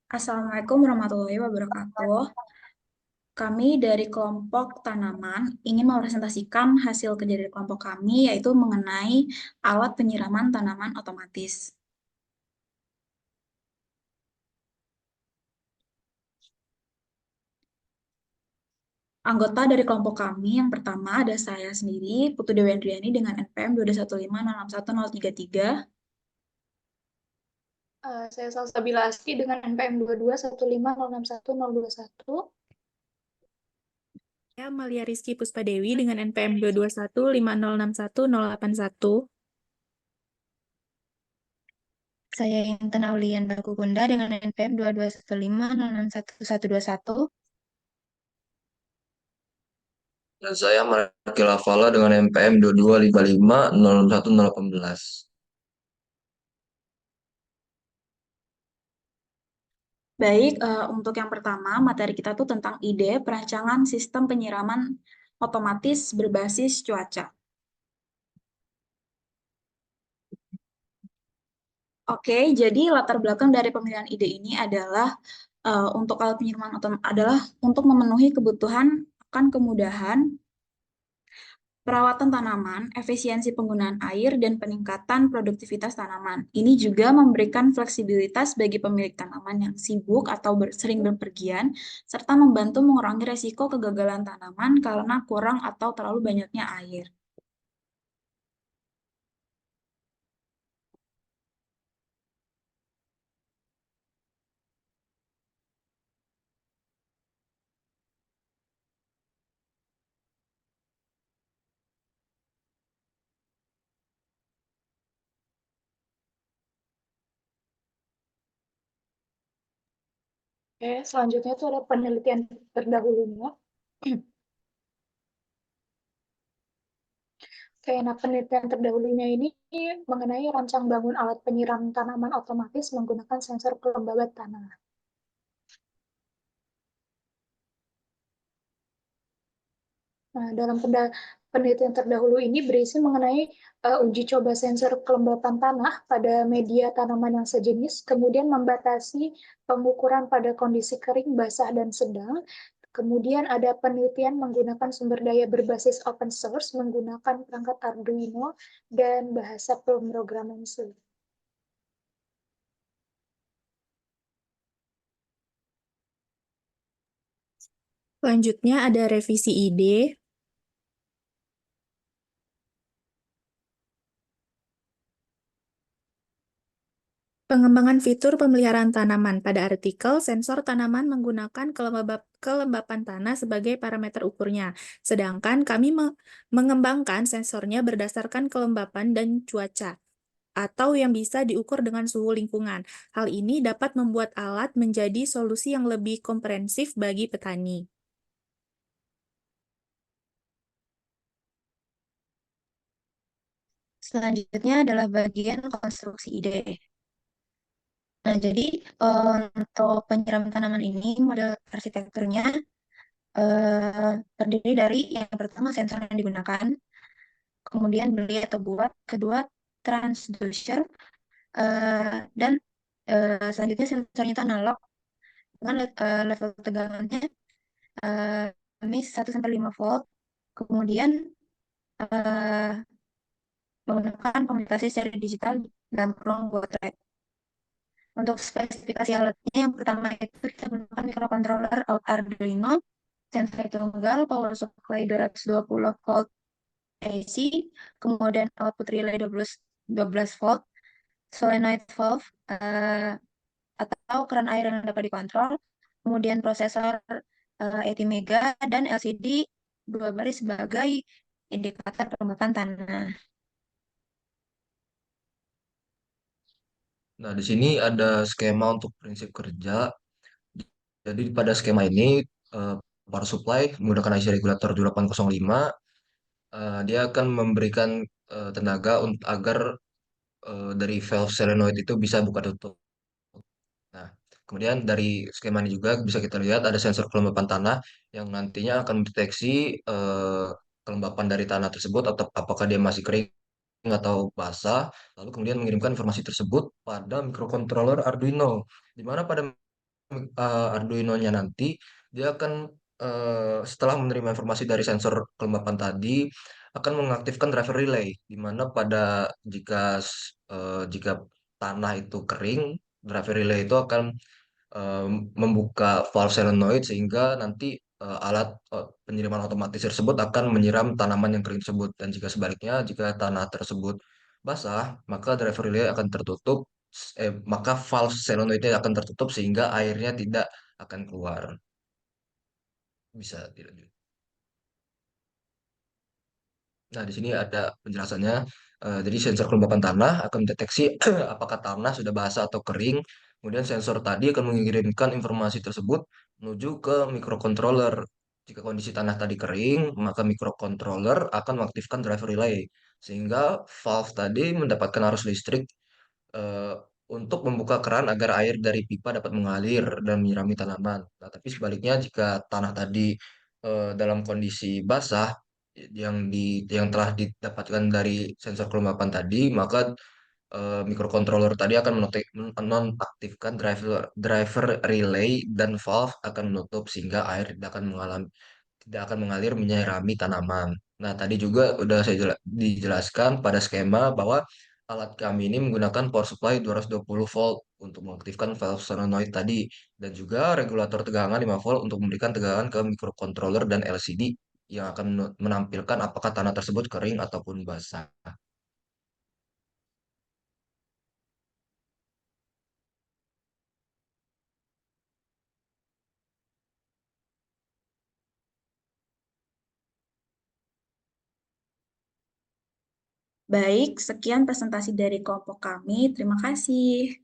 Assalamualaikum warahmatullahi wabarakatuh. Kami dari kelompok tanaman ingin mepresentasikan hasil kerja dari kelompok kami, yaitu mengenai alat penyiraman tanaman otomatis. Anggota dari kelompok kami yang pertama ada saya sendiri, Putu Dewendriani dengan NPM 215061063. Saya Salsabila Asti dengan NPM 2215061021. Saya Amalia Rizky Puspadewi dengan NPM 221506101. Saya Intan Aulian Bakugunda dengan NPM 2215061121. Dan saya Marki Lavala dengan NPM 2255001018. Baik, untuk yang pertama, materi kita tuh tentang ide perancangan sistem penyiraman otomatis berbasis cuaca. Oke, jadi latar belakang dari pemilihan ide ini adalah untuk alat penyiraman otomatis adalah untuk memenuhi kebutuhan akan kemudahan perawatan tanaman, efisiensi penggunaan air, dan peningkatan produktivitas tanaman. Ini juga memberikan fleksibilitas bagi pemilik tanaman yang sibuk atau sering berpergian, serta membantu mengurangi resiko kegagalan tanaman karena kurang atau terlalu banyaknya air. Oke, selanjutnya itu ada penelitian terdahulunya. Oke, nah penelitian terdahulunya ini mengenai rancang bangun alat penyiram tanaman otomatis menggunakan sensor kelembaban tanah. Nah, dalam penelitian terdahulu ini berisi mengenai uji coba sensor kelembapan tanah pada media tanaman yang sejenis, kemudian membatasi pengukuran pada kondisi kering, basah, dan sedang. Kemudian ada penelitian menggunakan sumber daya berbasis open source, menggunakan perangkat Arduino dan bahasa pemrograman C. Selanjutnya ada revisi ide. Pengembangan fitur pemeliharaan tanaman. Pada artikel, sensor tanaman menggunakan kelembapan tanah sebagai parameter ukurnya. Sedangkan kami mengembangkan sensornya berdasarkan kelembapan dan cuaca, atau yang bisa diukur dengan suhu lingkungan. Hal ini dapat membuat alat menjadi solusi yang lebih komprehensif bagi petani. Selanjutnya adalah bagian konstruksi ide. Nah, jadi untuk penyiraman tanaman ini model arsitekturnya terdiri dari yang pertama sensor yang digunakan, kemudian beli atau buat, kedua transducer, dan selanjutnya sensornya itu analog dengan level tegangannya MIS 1 sampai 5 volt, kemudian eh, menggunakan komunikasi secara digital dalam kurung baterai. Untuk spesifikasi alatnya, yang pertama itu kita gunakan microcontroller Arduino, sensor tunggal, power supply 220 volt AC, kemudian output relay 12 volt, solenoid valve, atau keran air yang dapat dikontrol, kemudian prosesor ATmega, dan LCD 2 baris sebagai indikator kelembapan tanah. Nah, di sini ada skema untuk prinsip kerja. Jadi pada skema ini eh, power supply menggunakan IC regulator 2805, dia akan memberikan tenaga agar dari valve solenoid itu bisa buka tutup. Nah, kemudian dari skema ini juga bisa kita lihat ada sensor kelembapan tanah yang nantinya akan mendeteksi kelembapan dari tanah tersebut atau apakah dia masih kering atau basah, lalu kemudian mengirimkan informasi tersebut pada microcontroller Arduino, di mana pada Arduino-nya nanti, dia akan setelah menerima informasi dari sensor kelembapan tadi, akan mengaktifkan driver relay, di mana jika tanah itu kering, driver relay itu akan eh, membuka valve solenoid sehingga nanti alat penyiraman otomatis tersebut akan menyiram tanaman yang kering tersebut. Dan jika sebaliknya, jika tanah tersebut basah, maka driver relay akan tertutup, maka valve solenoidnya akan tertutup sehingga airnya tidak akan keluar. Bisa tidak? Nah, di sini ada penjelasannya. Jadi sensor kelembapan tanah akan mendeteksi apakah tanah sudah basah atau kering. Kemudian sensor tadi akan mengirimkan informasi tersebut menuju ke microcontroller. Jika kondisi tanah tadi kering, maka microcontroller akan mengaktifkan driver relay. Sehingga valve tadi mendapatkan arus listrik eh, untuk membuka keran agar air dari pipa dapat mengalir dan menyirami tanaman. Nah, tapi sebaliknya jika tanah tadi dalam kondisi basah yang telah didapatkan dari sensor kelembapan tadi, maka microcontroller tadi akan menonaktifkan driver relay dan valve akan menutup sehingga air tidak akan mengalir menyirami tanaman. Nah, tadi juga udah dijelaskan pada skema bahwa alat kami ini menggunakan power supply 220 volt untuk mengaktifkan valve solenoid tadi dan juga regulator tegangan 5 volt untuk memberikan tegangan ke microcontroller dan LCD yang akan menampilkan apakah tanah tersebut kering ataupun basah. Baik, sekian presentasi dari kelompok kami. Terima kasih.